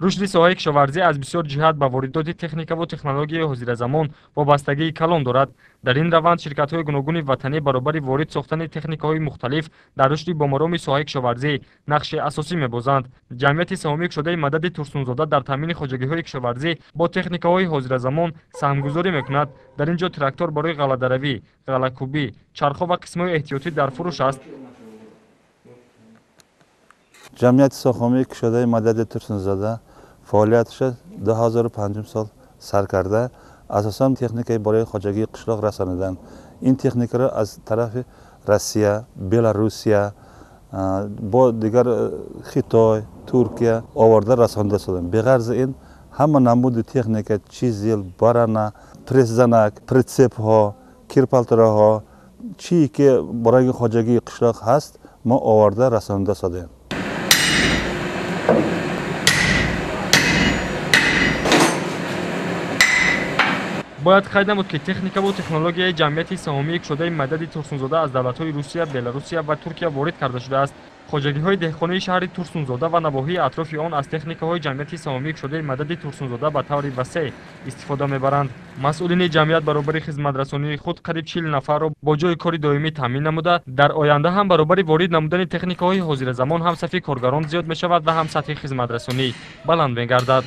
рушди соҳаи кишоварзӣ аз бисёр ҷиҳат ба воридоти техникаву технологияи ҳозиразамон вобастагии калон дорад. дар ин раванд ширкатҳои гуногуни ватанӣ баробари ворид сохтани техникаҳои мухталиф дар рушди бомароми соҳаи кишоварзӣ нақши асосӣ мебозанд. ҷамъияти саҳомии кушодаи Мадади Турсунзода дар таъмини хоҷагиҳои кишоварзӣ бо техникаҳои ҳозиразамон саҳмгузорӣ мекунад. дар ин ҷо трактор барои ғалладаравӣ, ғаллакӯбӣ, чархҳо ва қисмҳои эҳтиётӣ дар фурӯш аст. ҷамъияти саҳомии кушодаи Мадади Турсунзода фаъолияташ 2005 сол сар карда, асосан техникаи барои хоҷагии қишлоқ расонидан. ин техникаро аз тарафи Россия, Беларусия, бо дигар Хитой, Туркия оварда расонида шудем. Беғарзи ин ҳама намуди техника, чизел, барана, прессзанак, притсепҳо, кирпалтараҳо, чие ки барои хоҷагии қишлоқ ҳаст, мо оварда расонида шудем. бояд қайд намуд, ки техникаву технологияи ҷамъияти саҳомии кушодаи Мадади Турсунзода аз давлатҳои Русия, Беларусия ва Туркия ворид карда шудааст. хоҷагиҳои деҳқонии шаҳри Турсунзода ва навоҳии атрофи он аз техникаҳои ҷамъияти саҳомии кушодаи Мадади Турсунзода ба таври васеъ истифода мебаранд. масъулини ҷамъият баробари хизматрасонии худ қариб 40 нафарро бо ҷои кори доимӣ таъмин намуда, дар оянда ҳам баробари ворид намудани техникаҳои ҳозиразамон ҳам сафи коргарон зиёд мешавад ва ҳам сатҳи хизматрасонӣ баланд мегардад.